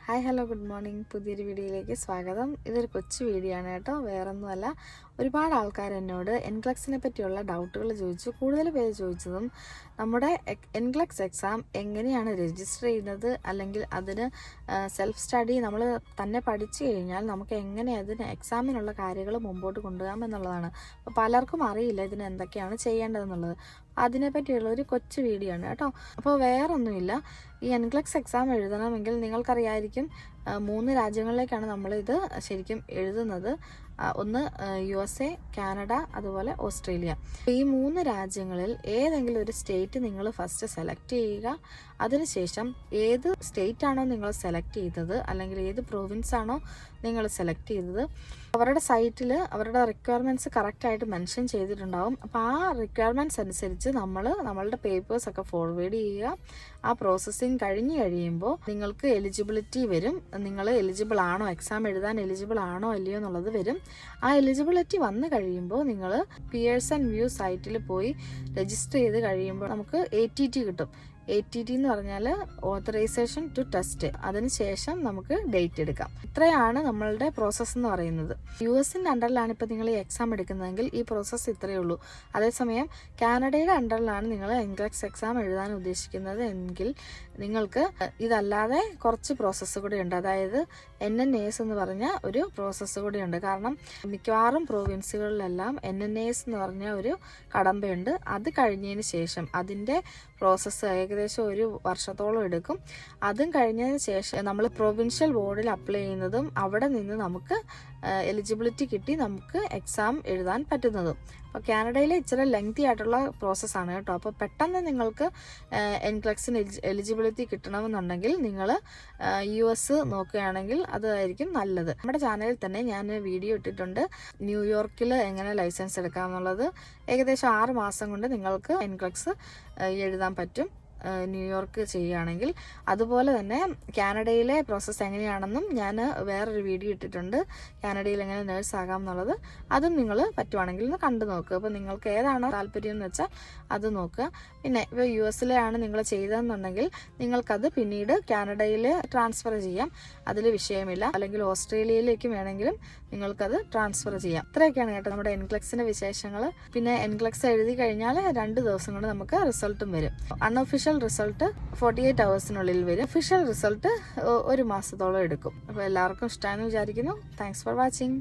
Hi hello good morning. പുതിയൊരു വീഡിയോയിലേക്ക് സ്വാഗതം. ഇതൊരു കൊച്ചു വീഡിയോ ആണ് കേട്ടോ, വേറൊന്നുമല്ല. ഒരുപാട് ആൾക്കാർ എന്നോട് എൻക്ലക്സിനെ പറ്റിയുള്ള ഡൗട്ടുകൾ ചോദിച്ചു. കൂടുതൽ പേര് ചോദിച്ചതും നമ്മുടെ എൻക്ലക്സ് എക്സാം എങ്ങനെയാണ് രജിസ്റ്റർ ചെയ്യുന്നത്, അല്ലെങ്കിൽ അതിന് സെൽഫ് സ്റ്റഡി നമ്മൾ തന്നെ പഠിച്ചു കഴിഞ്ഞാൽ നമുക്ക് എങ്ങനെ അതിന് എക്സാമിനുള്ള കാര്യങ്ങൾ മുമ്പോട്ട് കൊണ്ടുപോകാം എന്നുള്ളതാണ്. അപ്പോൾ പലർക്കും അറിയില്ല ഇതിന് എന്തൊക്കെയാണ് ചെയ്യേണ്ടതെന്നുള്ളത്. അതിനെപ്പറ്റിയുള്ള ഒരു കൊച്ചു വീഡിയോ ആണ് കേട്ടോ. അപ്പോൾ വേറൊന്നുമില്ല, ഈ എൻക്ലക്സ് എക്സാം എഴുതണമെങ്കിൽ നിങ്ങൾക്കറിയായിരിക്കും 3 രാജ്യങ്ങളിലേക്കാണ് നമ്മളിത് ശരിക്കും എഴുതുന്നത്. ഒന്ന് USA, കാനഡ, അതുപോലെ ഓസ്ട്രേലിയ. ഈ 3 രാജ്യങ്ങളിൽ ഏതെങ്കിലും ഒരു സ്റ്റേറ്റ് നിങ്ങൾ ഫസ്റ്റ് സെലക്ട് ചെയ്യുക. അതിനുശേഷം ഏത് സ്റ്റേറ്റ് ആണോ നിങ്ങൾ സെലക്ട് ചെയ്തത്, അല്ലെങ്കിൽ ഏത് പ്രൊവിൻസ് ആണോ നിങ്ങൾ സെലക്ട് ചെയ്തത്, അവരുടെ സൈറ്റിൽ അവരുടെ റിക്വയർമെൻറ്റ്സ് കറക്റ്റായിട്ട് മെൻഷൻ ചെയ്തിട്ടുണ്ടാവും. അപ്പോൾ ആ റിക്വയർമെൻറ്റ്സ് അനുസരിച്ച് നമ്മളുടെ പേപ്പേഴ്സ് ഒക്കെ ഫോർവേഡ് ചെയ്യുക. ആ പ്രോസസ്സിങ് കഴിഞ്ഞ് കഴിയുമ്പോൾ നിങ്ങൾക്ക് എലിജിബിലിറ്റി വരും. നിങ്ങൾ എലിജിബിൾ ആണോ, എക്സാം എഴുതാൻ എലിജിബിൾ ആണോ അല്ലയോ എന്നുള്ളത് വരും. ആ എലിജിബിലിറ്റി വന്നു കഴിയുമ്പോൾ നിങ്ങൾ പിയേഴ്സൺ വ്യൂ സൈറ്റിൽ പോയി രജിസ്റ്റർ ചെയ്ത് കഴിയുമ്പോൾ നമുക്ക് ATT കിട്ടും. ATT എന്ന് പറഞ്ഞാൽ ഓതറൈസേഷൻ ടു ടെസ്റ്റ്. അതിനുശേഷം നമുക്ക് ഡേറ്റ് എടുക്കാം. ഇത്രയാണ് നമ്മളുടെ പ്രോസസ്സ് എന്ന് പറയുന്നത്. US-ന്റെ അണ്ടറിലാണ് ഇപ്പോൾ നിങ്ങൾ ഈ എക്സാം എടുക്കുന്നതെങ്കിൽ ഈ പ്രോസസ്സ് ഇത്രയേ ഉള്ളൂ. അതേസമയം കാനഡയുടെ അണ്ടറിലാണ് നിങ്ങൾ എൻക്ലക്സ് എക്സാം എഴുതാൻ ഉദ്ദേശിക്കുന്നത് എങ്കിൽ നിങ്ങൾക്ക് ഇതല്ലാതെ കുറച്ച് പ്രോസസ്സ് കൂടെ ഉണ്ട്. അതായത് NNAS എന്ന് പറഞ്ഞ ഒരു പ്രോസസ്സ് കൂടെ ഉണ്ട്. കാരണം മിക്കവാറും പ്രൊവിൻസുകളിലെല്ലാം NNAS എന്ന് പറഞ്ഞ ഒരു കടമ്പയുണ്ട്. അത് കഴിഞ്ഞതിന് ശേഷം അതിൻ്റെ പ്രോസസ്സ് ഏകദേശം 1 വർഷത്തോളം എടുക്കും. അതും കഴിഞ്ഞതിന് ശേഷം നമ്മൾ പ്രൊവിൻഷ്യൽ ബോർഡിൽ അപ്ലൈ ചെയ്യുന്നതും അവിടെ നിന്ന് നമുക്ക് എലിജിബിലിറ്റി കിട്ടി നമുക്ക് എക്സാം എഴുതാൻ പറ്റുന്നതും. അപ്പോൾ കാനഡയിലെ ഇച്ചിരി ലെങ്തി ആയിട്ടുള്ള പ്രോസസ്സാണ് കേട്ടോ. അപ്പോൾ പെട്ടെന്ന് നിങ്ങൾക്ക് എൻക്ലക്സിന് എലിജിബിലിറ്റി കിട്ടണമെന്നുണ്ടെങ്കിൽ നിങ്ങൾ US നോക്കുകയാണെങ്കിൽ അതായിരിക്കും നല്ലത്. നമ്മുടെ ചാനലിൽ തന്നെ ഞാൻ വീഡിയോ ഇട്ടിട്ടുണ്ട്, ന്യൂയോർക്കിൽ എങ്ങനെ ലൈസൻസ് എടുക്കാമെന്നുള്ളത്. ഏകദേശം 6 മാസം കൊണ്ട് നിങ്ങൾക്ക് എൻക്ലക്സ് എഴുതാൻ പറ്റും ന്യൂയോർക്ക് ചെയ്യുകയാണെങ്കിൽ. അതുപോലെ തന്നെ കാനഡയിലെ പ്രോസസ്സ് എങ്ങനെയാണെന്നും ഞാൻ വേറൊരു വീഡിയോ ഇട്ടിട്ടുണ്ട്, കാനഡയിൽ എങ്ങനെ നേഴ്സ് ആകാം എന്നുള്ളത്. അതും നിങ്ങൾ പറ്റുവാണെങ്കിൽ ഒന്ന് കണ്ടു നോക്കുക. അപ്പോൾ നിങ്ങൾക്ക് ഏതാണോ താല്പര്യം എന്ന് വെച്ചാൽ അത് നോക്കുക. പിന്നെ ഇപ്പോൾ US-ലാണ് നിങ്ങൾ ചെയ്തതെന്നുണ്ടെങ്കിൽ നിങ്ങൾക്കത് പിന്നീട് കാനഡയിൽ ട്രാൻസ്ഫർ ചെയ്യാം, അതിൽ വിഷയമില്ല. അല്ലെങ്കിൽ ഓസ്ട്രേലിയയിലേക്ക് വേണമെങ്കിലും നിങ്ങൾക്കത് ട്രാൻസ്ഫർ ചെയ്യാം. ഇത്രയൊക്കെയാണ് കേട്ടോ നമ്മുടെ എൻക്ലക്സിൻ്റെ വിശേഷങ്ങൾ. പിന്നെ എൻക്ലക്സ് എഴുതി കഴിഞ്ഞാൽ 2 ദിവസം കൊണ്ട് നമുക്ക് റിസൾട്ടും വരും. അൺഒഫീഷ്യൽ റിസൾട്ട് 48 അവേഴ്സിനുള്ളിൽ വരും. ഒഫീഷ്യൽ റിസൾട്ട് 1 മാസത്തോളം എടുക്കും. അപ്പോൾ എല്ലാവർക്കും ഇഷ്ടമായെന്ന് വിചാരിക്കുന്നു. Thanks for watching.